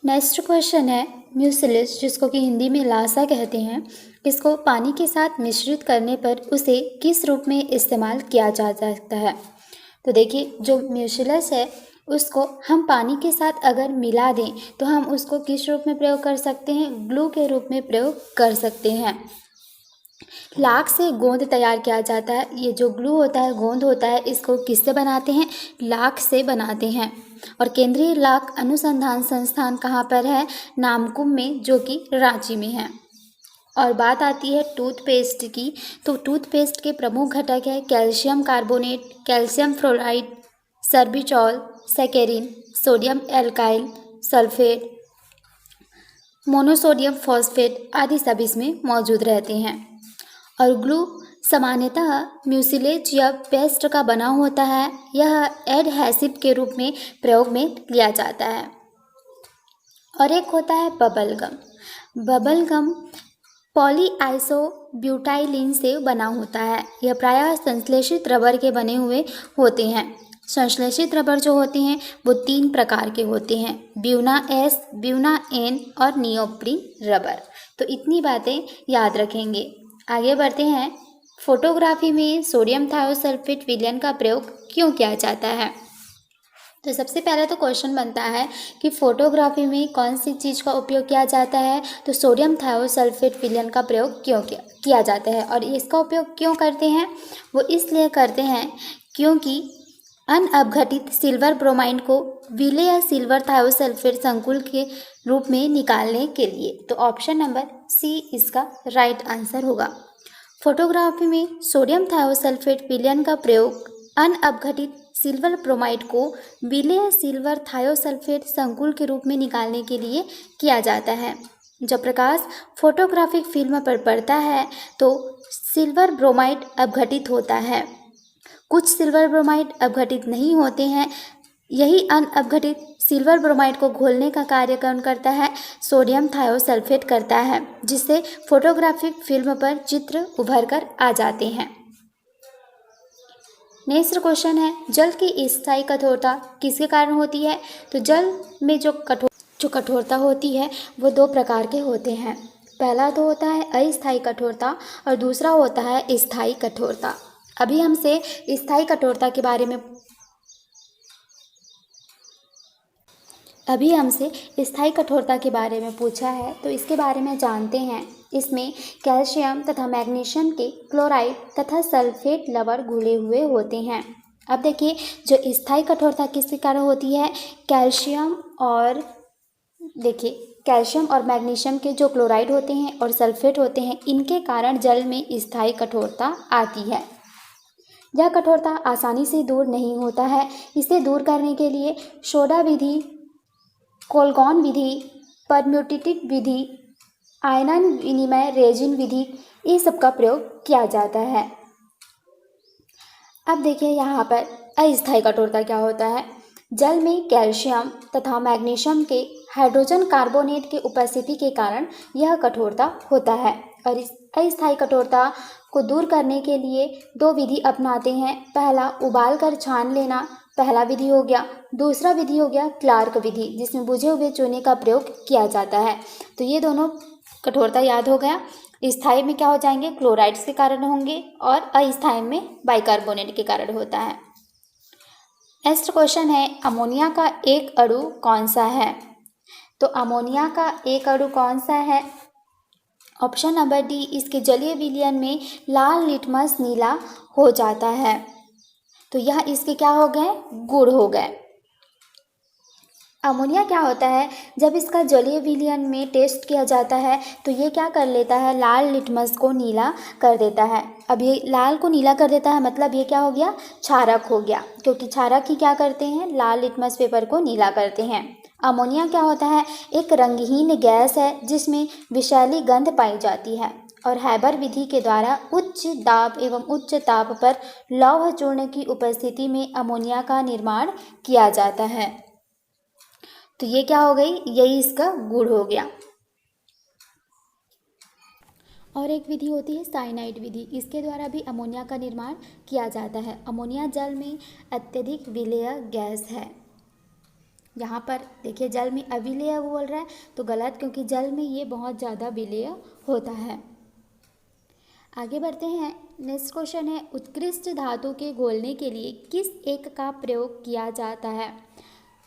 Next question है म्यूसिलिस, जिसको कि हिंदी में लासा कहते हैं, इसको पानी के साथ मिश्रित करने पर उसे किस रूप में इस्तेमाल किया जा सकता है। तो देखिए, जो म्यूसिलिस है उसको हम पानी के साथ अगर मिला दें तो हम उसको किस रूप में प्रयोग कर सकते हैं, ग्लू के रूप में प्रयोग कर सकते हैं। लाख से गोंद तैयार किया जाता है। ये जो ग्लू होता है, गोंद होता है, इसको किससे बनाते हैं, लाख से बनाते हैं। और केंद्रीय लाख अनुसंधान संस्थान कहाँ पर है, नामकुम में, जो कि रांची में है। और बात आती है टूथपेस्ट की, तो टूथपेस्ट के प्रमुख घटक है calcium carbonate, calcium fluoride, sorbitol, saccharin, sodium alkyl sulphate, monosodium phosphate आदि सब इसमें मौजूद रहते हैं। और ग्लू सामान्यतः म्यूसिलेज या पेस्ट का बना होता है। यह एडहेसिव के रूप में प्रयोग में लिया जाता है। और एक होता है बबल गम। बबल गम पॉलीआइसोब्यूटाइलिन से बना होता है। यह प्रायः संश्लेषित रबर के बने हुए होते हैं। संश्लेषित रबर जो होते हैं वो 3 प्रकार के होते हैं, ब्यूना एस, ब्यूना एन और नियोप्रीन रबर। तो इतनी बातें याद रखेंगे। आगे बढ़ते हैं। फोटोग्राफी में सोडियम थायोसल्फेट विलयन का प्रयोग क्यों किया जाता है। तो सबसे पहले तो क्वेश्चन बनता है कि फोटोग्राफी में कौन सी चीज़ का उपयोग किया जाता है। तो सोडियम थायोसल्फेट विलयन का प्रयोग क्यों किया जाता है और इसका उपयोग क्यों करते हैं, वो इसलिए करते हैं क्योंकि अनअपघटित सिल्वर ब्रोमाइड को विलेय या सिल्वर थायोसल्फेट संकुल के रूप में निकालने के लिए। तो ऑप्शन नंबर सी इसका राइट आंसर होगा। फोटोग्राफी में सोडियम थायोसल्फेट विलयन का प्रयोग अनअपघटित सिल्वर ब्रोमाइड को विलेय सिल्वर थायोसल्फेट संकुल के रूप में निकालने के लिए किया जाता है। जब प्रकाश फोटोग्राफिक फिल्म पर पड़ता है तो सिल्वर ब्रोमाइड अपघटित होता है। कुछ सिल्वर ब्रोमाइड अपघटित नहीं होते हैं। यही अनअपघटित सिल्वर ब्रोमाइड को घोलने का कार्य कौन करता है, सोडियम थायोसल्फेट करता है, जिससे फोटोग्राफिक फिल्म पर चित्र उभर कर आ जाते हैं। नेक्स्ट क्वेश्चन है, जल की स्थायी कठोरता किसके कारण होती है। तो जल में जो कठोरता होती है वो 2 प्रकार के होते हैं। पहला तो होता है अस्थायी कठोरता और दूसरा होता है स्थायी कठोरता। अभी हमसे स्थायी कठोरता के बारे में पूछा है, तो इसके बारे में जानते हैं। इसमें कैल्शियम तथा मैग्नीशियम के क्लोराइड तथा सल्फेट लवण घुले हुए होते हैं। अब देखिए, जो स्थायी कठोरता किसके कारण होती है, कैल्शियम और मैग्नीशियम के जो क्लोराइड होते हैं और सल्फेट होते हैं, इनके कारण जल में स्थायी कठोरता आती है। यह कठोरता आसानी से दूर नहीं होता है। इसे दूर करने के लिए सोडा विधि, कोलगॉन विधि, परम्यूटेटिव विधि, आयनन विनिमय रेजिन विधि, ये सब का प्रयोग किया जाता है। अब देखिए यहाँ पर अस्थायी कठोरता क्या होता है। जल में कैल्शियम तथा मैग्नीशियम के हाइड्रोजन कार्बोनेट के उपस्थिति के कारण यह कठोरता होता है। और इस अस्थायी कठोरता को दूर करने के लिए 2 विधि अपनाते हैं। पहला उबाल कर छान लेना, पहला विधि हो गया। दूसरा विधि हो गया क्लार्क विधि, जिसमें बुझे हुए चूने का प्रयोग किया जाता है। तो ये दोनों कठोरता याद हो गया। स्थायी में क्या हो जाएंगे, क्लोराइड्स के कारण होंगे, और अस्थायी में बाइकार्बोनेट के कारण होता है। नेक्स्ट क्वेश्चन है, अमोनिया का एक अणु कौन सा है। तो अमोनिया का एक अणु कौन सा है, ऑप्शन नंबर डी, इसके जलीय विलयन में लाल लिटमस नीला हो जाता है। तो यह इसके क्या हो गए, गुण हो गए। अमोनिया क्या होता है, जब इसका जलीय विलयन में टेस्ट किया जाता है तो ये क्या कर लेता है, लाल लिटमस को नीला कर देता है। अब ये लाल को नीला कर देता है, मतलब ये क्या हो गया, क्षारक हो गया, क्योंकि क्षारक ही क्या करते हैं, लाल लिटमस पेपर को नीला करते हैं। अमोनिया क्या होता है, एक रंगहीन गैस है जिसमें विषैली गंध पाई जाती है और हैबर विधि के द्वारा उच्च दाब एवं उच्च ताप पर लौह चूर्ण की उपस्थिति में अमोनिया का निर्माण किया जाता है। तो ये क्या हो गई, यही इसका गुण हो गया। और एक विधि होती है साइनाइड विधि, इसके द्वारा भी अमोनिया का निर्माण किया जाता है। अमोनिया जल में अत्यधिक विलेय गैस है। यहाँ पर देखिए जल में अविलेय बोल रहा है तो गलत, क्योंकि जल में ये बहुत ज़्यादा विलेय होता है। आगे बढ़ते हैं। नेक्स्ट क्वेश्चन है, उत्कृष्ट धातु के घोलने के लिए किस एक का प्रयोग किया जाता है?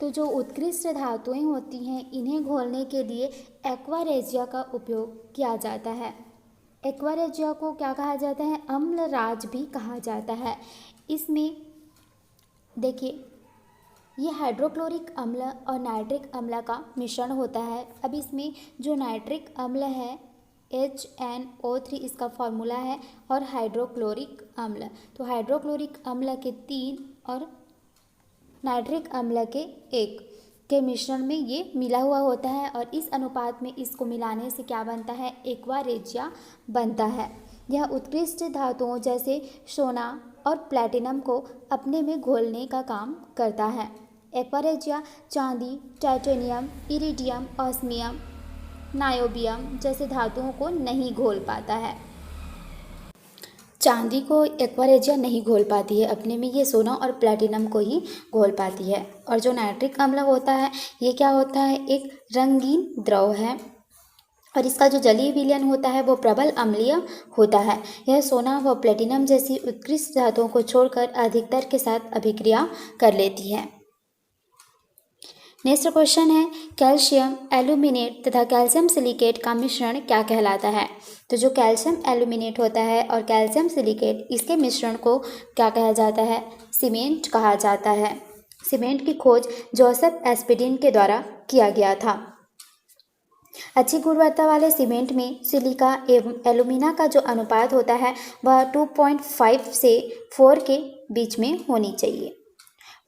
तो जो उत्कृष्ट धातुएं होती हैं इन्हें घोलने के लिए एक्वा रेजिया का उपयोग किया जाता है। एक्वा रेजिया को क्या कहा जाता है? अम्लराज भी कहा जाता है। इसमें देखिए ये हाइड्रोक्लोरिक अम्ल और नाइट्रिक अम्ल का मिश्रण होता है। अब इसमें जो नाइट्रिक अम्ल है HNO3 इसका फॉर्मूला है, और हाइड्रोक्लोरिक अम्ल, तो हाइड्रोक्लोरिक अम्ल के 3 और नाइट्रिक अम्ल के 1 के मिश्रण में ये मिला हुआ होता है, और इस अनुपात में इसको मिलाने से क्या बनता है? एक्वा रेजिया बनता है। यह उत्कृष्ट धातुओं जैसे सोना और प्लैटिनम को अपने में घोलने का काम करता है। एक्वा रेजिया चांदी, टाइटेनियम, इरिडियम, ऑस्मियम, नायोबियम जैसे धातुओं को नहीं घोल पाता है। चांदी को एक्वा रेजिया नहीं घोल पाती है अपने में, ये सोना और प्लैटिनम को ही घोल पाती है। और जो नाइट्रिक अम्ल होता है ये क्या होता है? एक रंगीन द्रव है, और इसका जो जलीय विलयन होता है वो प्रबल अम्लीय होता है। यह सोना व प्लैटिनम जैसी उत्कृष्ट धातुओं को छोड़कर अधिकतर के साथ अभिक्रिया कर लेती है। नेक्स्ट क्वेश्चन है, कैल्शियम एल्यूमिनेट तथा कैल्शियम सिलिकेट का मिश्रण क्या कहलाता है? तो जो कैल्शियम एल्यूमिनेट होता है और कैल्शियम सिलिकेट, इसके मिश्रण को क्या कहा जाता है? सीमेंट कहा जाता है। सीमेंट की खोज जोसेफ एस्पिडिन के द्वारा किया गया था। अच्छी गुणवत्ता वाले सीमेंट में सिलिका एवं एल्यूमिना का जो अनुपात होता है वह 2.5 से 4 के बीच में होनी चाहिए।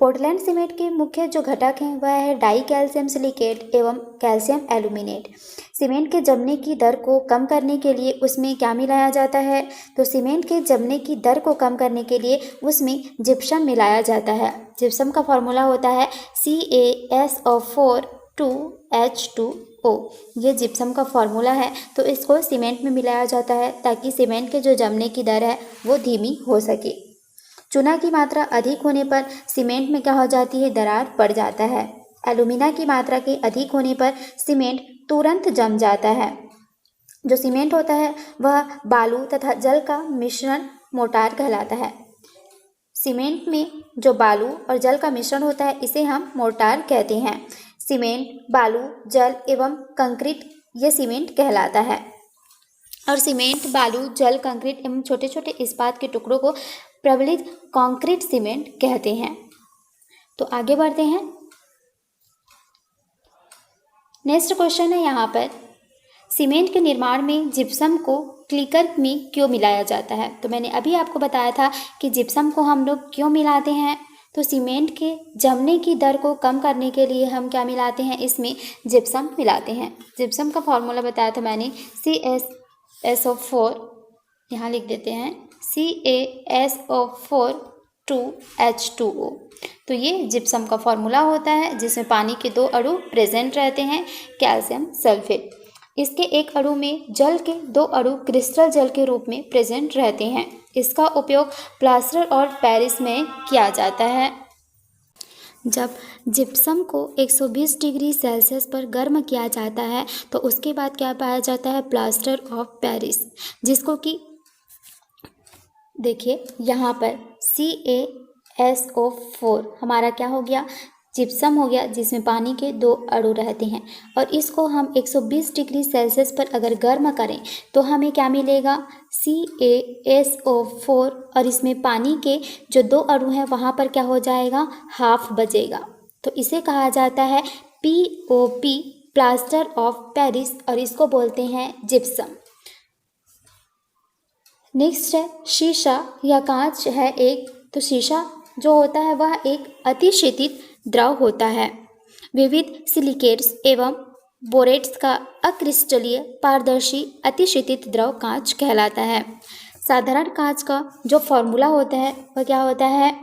पोर्टलैंड सीमेंट के मुख्य जो घटक हैं वह है डाई कैल्शियम सिलिकेट एवं कैल्शियम एल्यूमिनेट। सीमेंट के जमने की दर को कम करने के लिए उसमें क्या मिलाया जाता है? तो सीमेंट के जमने की दर को कम करने के लिए उसमें जिप्सम मिलाया जाता है। जिप्सम का फॉर्मूला होता है CaSO4 2H2O। ये जिप्सम का फॉर्मूला है, तो इसको सीमेंट में मिलाया जाता है ताकि सीमेंट के जो जमने की दर है वो धीमी हो सके। चूना की मात्रा अधिक होने पर सीमेंट में क्या हो जाती है? दरार पड़ जाता है। एल्यूमिना की मात्रा के अधिक होने पर सीमेंट तुरंत जम जाता है। जो सीमेंट होता है वह बालू तथा जल का मिश्रण मोर्टार कहलाता है। सीमेंट में जो बालू और जल का मिश्रण होता है इसे हम मोर्टार कहते हैं। सीमेंट, बालू, जल एवं कंक्रीट ये सीमेंट कहलाता है। और सीमेंट, बालू, जल, कंक्रीट एवं छोटे छोटे इस्पात के टुकड़ों को प्रबलित कंक्रीट सीमेंट कहते हैं। तो आगे बढ़ते हैं। नेक्स्ट क्वेश्चन है यहाँ पर, सीमेंट के निर्माण में जिप्सम को क्लिकर में क्यों मिलाया जाता है? तो मैंने अभी आपको बताया था कि जिप्सम को हम लोग क्यों मिलाते हैं। तो सीमेंट के जमने की दर को कम करने के लिए हम क्या मिलाते हैं? इसमें जिप्सम मिलाते हैं। जिप्सम का फॉर्मूला बताया था मैंने, CaSO4, यहाँ लिख देते हैं CaSO4 2H2O। तो ये जिप्सम का फॉर्मूला होता है जिसमें पानी के 2 अणु प्रेजेंट रहते हैं, कैल्शियम सल्फेट। इसके एक अणु में जल के 2 अणु क्रिस्टल जल के रूप में प्रेजेंट रहते हैं। इसका उपयोग प्लास्टर और पेरिस में किया जाता है। जब जिप्सम को 120 डिग्री सेल्सियस पर गर्म किया जाता है तो उसके बाद क्या पाया जाता है? प्लास्टर ऑफ पेरिस, जिसको कि देखिए यहाँ पर CaSO4 हमारा क्या हो गया? जिप्सम हो गया, जिसमें पानी के 2 अणु रहते हैं। और इसको हम 120 डिग्री सेल्सियस पर अगर गर्म करें तो हमें क्या मिलेगा? CaSO4, और इसमें पानी के जो 2 अणु हैं वहाँ पर क्या हो जाएगा? हाफ बचेगा। तो इसे कहा जाता है POP, प्लास्टर ऑफ पेरिस, और इसको बोलते हैं जिप्सम। नेक्स्ट है शीशा या कांच है एक। तो शीशा जो होता है वह एक अतिशीतित द्रव होता है। विविध सिलिकेट्स एवं बोरेट्स का अक्रिस्टलीय पारदर्शी अतिशीतित द्रव कांच कहलाता है। साधारण कांच का जो फॉर्मूला होता है वह क्या होता है?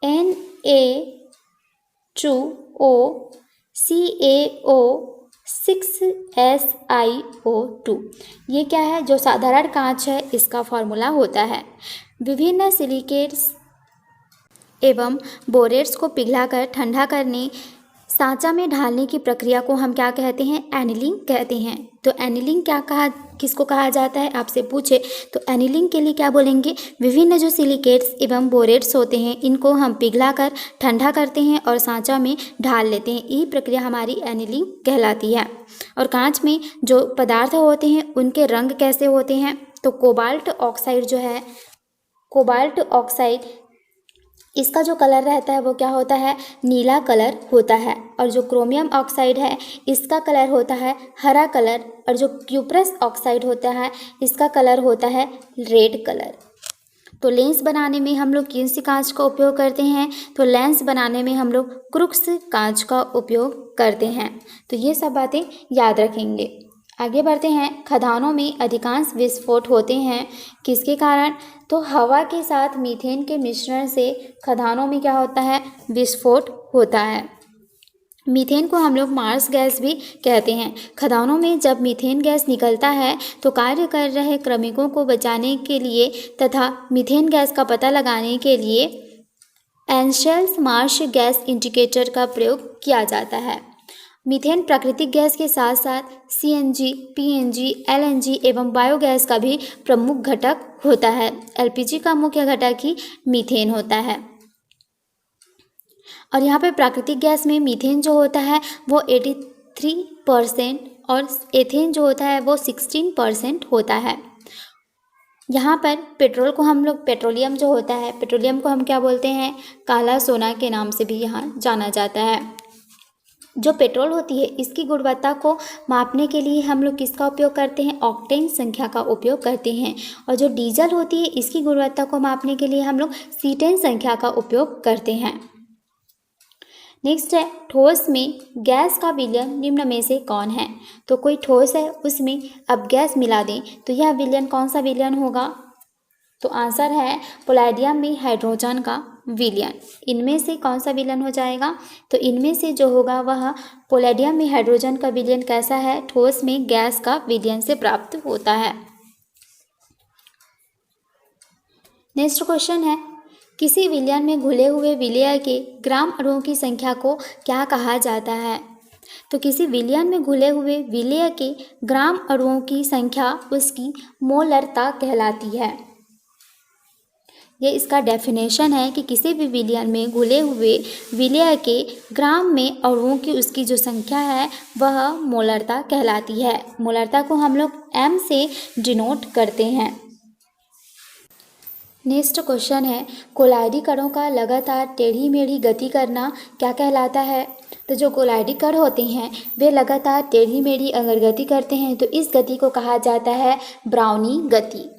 Na2O CaO6SiO2। ये क्या है? जो साधारण कांच है इसका फॉर्मूला होता है। विभिन्न सिलिकेट्स एवं बोरेट्स को पिघलाकर ठंडा करने सांचा में ढालने की प्रक्रिया को हम क्या कहते हैं? एनीलिंग कहते हैं। तो एनीलिंग किसको कहा जाता है आपसे पूछे तो एनीलिंग के लिए क्या बोलेंगे? विभिन्न जो सिलिकेट्स एवं बोरेट्स होते हैं इनको हम पिघलाकर ठंडा करते हैं और सांचा में ढाल लेते हैं। यही प्रक्रिया हमारी एनीलिंग कहलाती है। और कांच में जो पदार्थ होते हैं उनके रंग कैसे होते हैं? तो कोबाल्ट ऑक्साइड जो है, कोबाल्ट ऑक्साइड, इसका जो कलर रहता है वो क्या होता है? नीला कलर होता है। और जो क्रोमियम ऑक्साइड है इसका कलर होता है हरा कलर। और जो क्यूप्रस ऑक्साइड होता है इसका कलर होता है रेड कलर। तो लेंस बनाने में हम लोग किन सी कांच का उपयोग करते हैं? तो लेंस बनाने में हम लोग क्रुक्स कांच का उपयोग करते हैं। तो ये सब बातें याद रखेंगे। आगे बढ़ते हैं। खदानों में अधिकांश विस्फोट होते हैं किसके कारण? तो हवा के साथ मीथेन के मिश्रण से खदानों में क्या होता है? विस्फोट होता है। मीथेन को हम लोग मार्स गैस भी कहते हैं। खदानों में जब मीथेन गैस निकलता है तो कार्य कर रहे श्रमिकों को बचाने के लिए तथा मीथेन गैस का पता लगाने के लिए एंशेल्स मार्श गैस इंडिकेटर का प्रयोग किया जाता है। मीथेन प्राकृतिक गैस के साथ साथ सीएनजी, पीएनजी, एलएनजी एवं बायोगैस का भी प्रमुख घटक होता है। एलपीजी का मुख्य घटक ही मीथेन होता है। और यहाँ पे प्राकृतिक गैस में मीथेन जो होता है वो 83% और एथेन जो होता है वो 16% होता है। यहाँ पर पेट्रोल को हम लोग, पेट्रोलियम जो होता है, पेट्रोलियम को हम क्या बोलते हैं? काला सोना के नाम से भी यहाँ जाना जाता है। जो पेट्रोल होती है इसकी गुणवत्ता को मापने के लिए हम लोग किसका उपयोग करते हैं? ऑक्टेन संख्या का उपयोग करते हैं। और जो डीजल होती है इसकी गुणवत्ता को मापने के लिए हम लोग सीटेन संख्या का उपयोग करते हैं। नेक्स्ट है, ठोस में गैस का विलयन निम्न में से कौन है? तो कोई ठोस है उसमें अब गैस मिला दें तो यह विलयन कौन सा विलयन होगा? तो आंसर है पॉलेडियम में हाइड्रोजन का विलयन। इनमें से कौन सा विलयन हो जाएगा? तो इनमें से जो होगा वह पॉलेडियम में हाइड्रोजन का विलयन कैसा है? ठोस में गैस का विलयन से प्राप्त होता है। नेक्स्ट क्वेश्चन है, किसी विलयन में घुले हुए विलेय के ग्राम अणुओं की संख्या को क्या कहा जाता है? तो किसी विलयन में घुले हुए विलेय के ग्राम अणुओं की संख्या उसकी मोलरता कहलाती है। ये इसका डेफिनेशन है कि किसी भी विलयन में घुले हुए विलेय के ग्राम में अणुओं की उसकी जो संख्या है वह मोलरता कहलाती है। मोलरता को हम लोग m से डिनोट करते हैं। नेक्स्ट क्वेश्चन है, कोलाइडी कणों का लगातार टेढ़ी मेढ़ी गति करना क्या कहलाता है? तो जो कोलाइडी कण होते हैं वे लगातार टेढ़ी मेढ़ी अगर गति करते हैं तो इस गति को कहा जाता है ब्राउनी गति।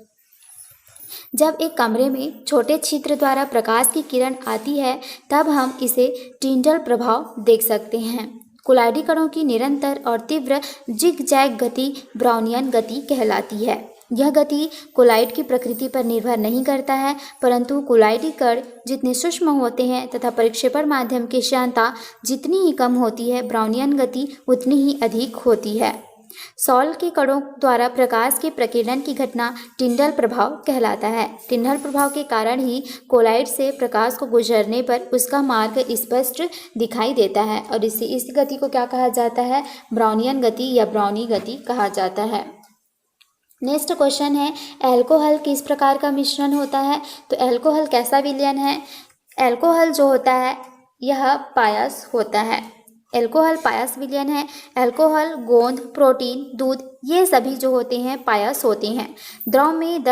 जब एक कमरे में छोटे छिद्र द्वारा प्रकाश की किरण आती है तब हम इसे टिंडल प्रभाव देख सकते हैं। कोलाइडी कणों की निरंतर और तीव्र जिग-जैग गति ब्राउनियन गति कहलाती है। यह गति कोलाइड की प्रकृति पर निर्भर नहीं करता है, परंतु कोलाइडी कण जितने सूक्ष्म होते हैं तथा परिक्षेपण माध्यम की श्यानता जितनी ही कम होती है, ब्राउनियन गति उतनी ही अधिक होती है। सॉल के कणों द्वारा प्रकाश के प्रकीर्णन की घटना टिंडल प्रभाव कहलाता है। टिंडल प्रभाव के कारण ही कोलाइड से प्रकाश को गुजरने पर उसका मार्ग स्पष्ट दिखाई देता है और इस गति को क्या कहा जाता है? ब्राउनियन गति या ब्राउनी गति कहा जाता है। नेक्स्ट क्वेश्चन है, अल्कोहल किस प्रकार का मिश्रण होता है? तो अल्कोहल कैसा विलयन है? अल्कोहल जो होता है यह पायस होता है। अल्कोहल पायस विलयन है। अल्कोहल, गोंद, प्रोटीन, दूध ये सभी जो होते हैं पायस होते हैं। द्रव में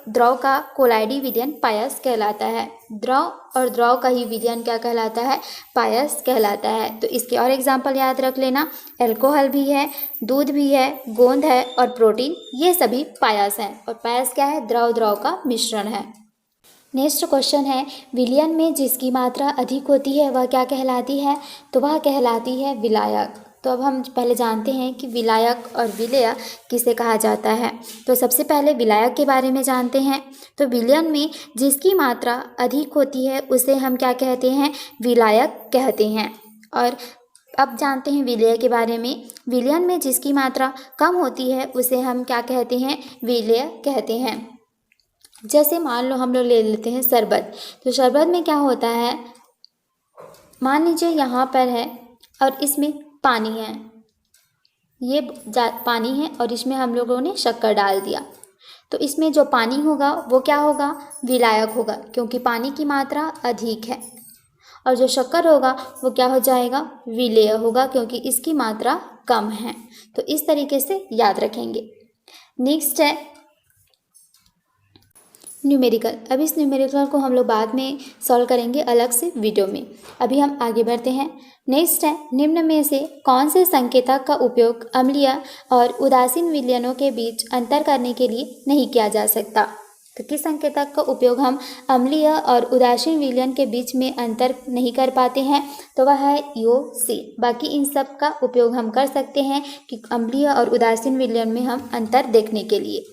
द्रव का कोलाइडी विलयन पायस कहलाता है। द्रव और द्रव का ही विलयन क्या कहलाता है? पायस कहलाता है। तो इसके और एग्जाम्पल याद रख लेना, अल्कोहल भी है, दूध भी है, गोंद है और प्रोटीन ये सभी पायस हैं। और पायस क्या है? द्रव द्रव का मिश्रण है। नेक्स्ट क्वेश्चन है, विलयन में जिसकी मात्रा अधिक होती है वह क्या कहलाती है? तो वह कहलाती है विलायक। तो अब हम पहले जानते हैं कि विलायक और विलेय किसे कहा जाता है। तो सबसे पहले विलायक के बारे में जानते हैं। तो विलयन में जिसकी मात्रा अधिक होती है उसे हम क्या कहते हैं? विलायक कहते हैं। और अब जानते हैं विलेय के बारे में। विलयन में जिसकी मात्रा कम होती है उसे हम क्या कहते हैं? विलेय कहते हैं। जैसे मान लो हम लोग ले लेते हैं शरबत। तो शरबत में क्या होता है? मान लीजिए यहाँ पर है और इसमें पानी है, ये पानी है और इसमें हम लोगों ने शक्कर डाल दिया। तो इसमें जो पानी होगा वो क्या होगा, विलायक होगा, क्योंकि पानी की मात्रा अधिक है। और जो शक्कर होगा वो क्या हो जाएगा, विलेय होगा, क्योंकि इसकी मात्रा कम है। तो इस तरीके से याद रखेंगे। नेक्स्ट है न्यूमेरिकल। अब इस न्यूमेरिकल को हम लोग बाद में सॉल्व करेंगे अलग से वीडियो में। अभी हम आगे बढ़ते हैं। नेक्स्ट है, निम्न में से कौन से संकेतक का उपयोग अम्लीय और उदासीन विलयनों के बीच अंतर करने के लिए नहीं किया जा सकता। तो किस संकेतक का उपयोग हम अम्लीय और उदासीन विलयन के बीच में अंतर नहीं कर पाते हैं, तो वह है इओसीन। बाकी इन सब का उपयोग हम कर सकते हैं कि अम्लीय और उदासीन विलयन में हम अंतर देखने के लिए।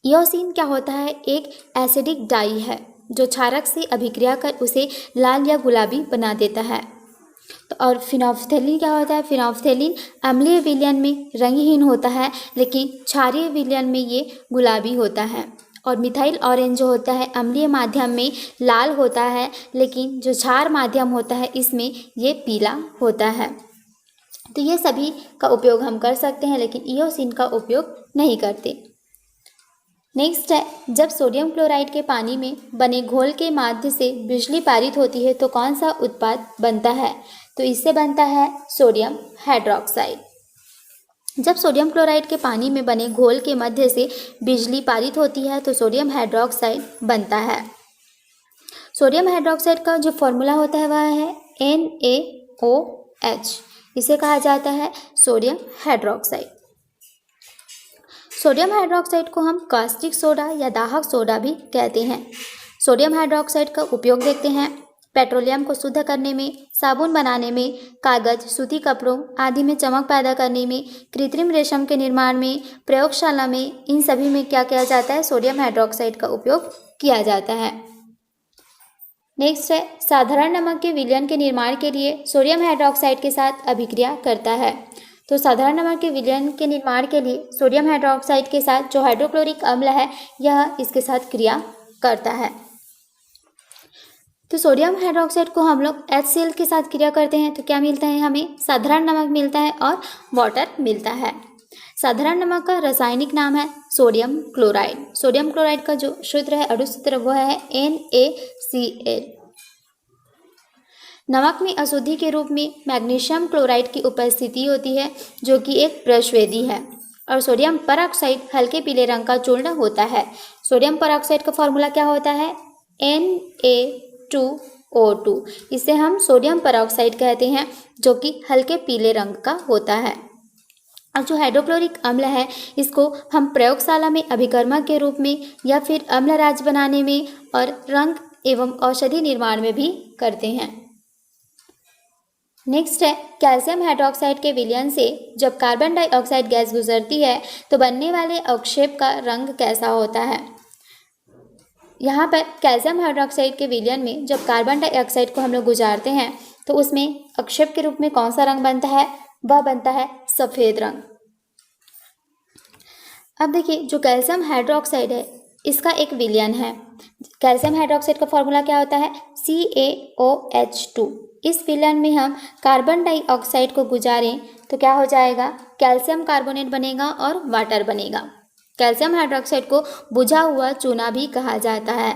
इओसीन क्या होता है, एक एसिडिक डाई है जो क्षारक से अभिक्रिया कर उसे लाल या गुलाबी बना देता है। तो और फिनोल्फ्थेलिन क्या होता है, फिनोल्फ्थेलिन अम्लीय विलयन में रंगहीन होता है, लेकिन क्षारीय विलयन में ये गुलाबी होता है। और मिथाइल ऑरेंज जो होता है अम्लीय माध्यम में लाल होता है, लेकिन जो क्षार माध्यम होता है इसमें ये पीला होता है। तो ये सभी का उपयोग हम कर सकते हैं, लेकिन इओसीन का उपयोग नहीं करते। नेक्स्ट है, जब सोडियम क्लोराइड के पानी में बने घोल के माध्यम से बिजली पारित होती है तो कौन सा उत्पाद बनता है, तो इससे बनता है सोडियम हाइड्रोक्साइड। जब सोडियम क्लोराइड के पानी में बने घोल के मध्य से बिजली पारित होती है तो सोडियम हाइड्रोक्साइड बनता है। सोडियम हाइड्रोक्साइड का जो फॉर्मूला होता है वह है NaOH। इसे कहा जाता है सोडियम हाइड्रोक्साइड। सोडियम हाइड्रोक्साइड को हम कास्टिक सोडा या दाहक सोडा भी कहते हैं। सोडियम हाइड्रोक्साइड का उपयोग देखते हैं पेट्रोलियम को शुद्ध करने में, साबुन बनाने में, कागज, सूती कपड़ों आदि में चमक पैदा करने में, कृत्रिम रेशम के निर्माण में, प्रयोगशाला में, इन सभी में क्या किया जाता है, सोडियम हाइड्रोक्साइड का उपयोग किया जाता है। नेक्स्ट है, साधारण नमक के विलयन के निर्माण के लिए सोडियम हाइड्रोक्साइड के साथ अभिक्रिया करता है। तो साधारण नमक के विलयन के निर्माण के लिए सोडियम हाइड्रोक्साइड के साथ जो हाइड्रोक्लोरिक अम्ल है यह इसके साथ क्रिया करता है। तो सोडियम हाइड्रोक्साइड को हम लोग HCl के साथ क्रिया करते हैं तो क्या मिलता है, हमें साधारण नमक मिलता है और वाटर मिलता है। साधारण नमक का रासायनिक नाम है सोडियम क्लोराइड। सोडियम क्लोराइड का जो सूत्र है, अणुसूत्र, वो है NaCl। नमक में अशुद्धि के रूप में मैग्नीशियम क्लोराइड की उपस्थिति होती है जो कि एक प्रश्वेदी है। और सोडियम परऑक्साइड हल्के पीले रंग का चूर्ण होता है। सोडियम परऑक्साइड का फॉर्मूला क्या होता है, Na2O2। इसे हम सोडियम परऑक्साइड कहते हैं जो कि हल्के पीले रंग का होता है। और जो हाइड्रोक्लोरिक अम्ल है इसको हम प्रयोगशाला में अभिकर्मक के रूप में या फिर अम्लराज बनाने में और रंग एवं औषधि निर्माण में भी करते हैं। नेक्स्ट है, कैल्शियम हाइड्रोक्साइड के विलयन से जब कार्बन डाइऑक्साइड गैस गुजरती है तो बनने वाले अवक्षेप का रंग कैसा होता है। यहाँ पर कैल्शियम हाइड्रोक्साइड के विलयन में जब कार्बन डाइऑक्साइड को हम लोग गुजारते हैं तो उसमें अवक्षेप के रूप में कौन सा रंग बनता है, वह बनता है सफ़ेद रंग। अब देखिए, जो कैल्शियम हाइड्रोक्साइड है इसका एक विलयन है। कैल्शियम हाइड्रोक्साइड का फॉर्मूला क्या होता है, CaOH2। इस विलयन में हम कार्बन डाइऑक्साइड को गुजारें तो क्या हो जाएगा, कैल्शियम कार्बोनेट बनेगा और वाटर बनेगा। कैल्शियम हाइड्रोक्साइड को बुझा हुआ चूना भी कहा जाता है।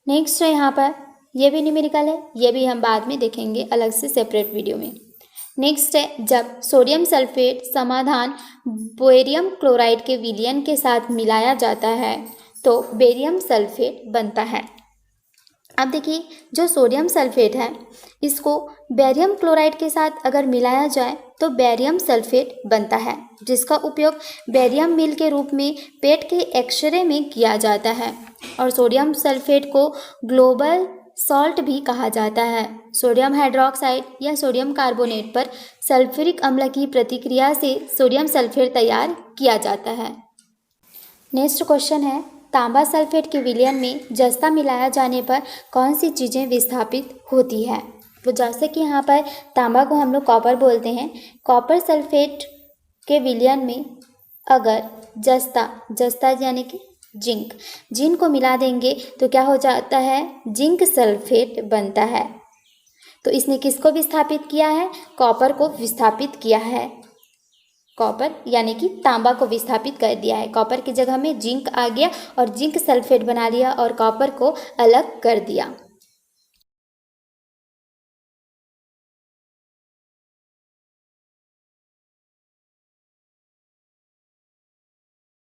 नेक्स्ट है, यहाँ पर ये भी न्यूमेरिकल है, ये भी हम बाद में देखेंगे अलग से सेपरेट वीडियो में। नेक्स्ट है, जब सोडियम सल्फेट समाधान बेरियम क्लोराइड के विलयन के साथ मिलाया जाता है तो बेरियम सल्फेट बनता है। अब देखिए, जो सोडियम सल्फेट है इसको बेरियम क्लोराइड के साथ अगर मिलाया जाए तो बेरियम सल्फेट बनता है, जिसका उपयोग बेरियम मिल के रूप में पेट के एक्सरे में किया जाता है। और सोडियम सल्फेट को ग्लोबल सॉल्ट भी कहा जाता है। सोडियम हाइड्रोक्साइड या सोडियम कार्बोनेट पर सल्फ्यूरिक अम्ल की प्रतिक्रिया से सोडियम सल्फेट तैयार किया जाता है। नेक्स्ट क्वेश्चन है, तांबा सल्फेट के विलयन में जस्ता मिलाया जाने पर कौन सी चीज़ें विस्थापित होती है। तो जैसे कि यहाँ पर तांबा को हम लोग कॉपर बोलते हैं, कॉपर सल्फेट के विलयन में अगर जस्ता यानी कि जिंक को मिला देंगे तो क्या हो जाता है, जिंक सल्फेट बनता है। तो इसने किसको विस्थापित किया है? कॉपर को विस्थापित किया है। कॉपर यानी कि तांबा को विस्थापित कर दिया है। कॉपर की जगह में जिंक आ गया और जिंक सल्फेट बना लिया और कॉपर को अलग कर दिया।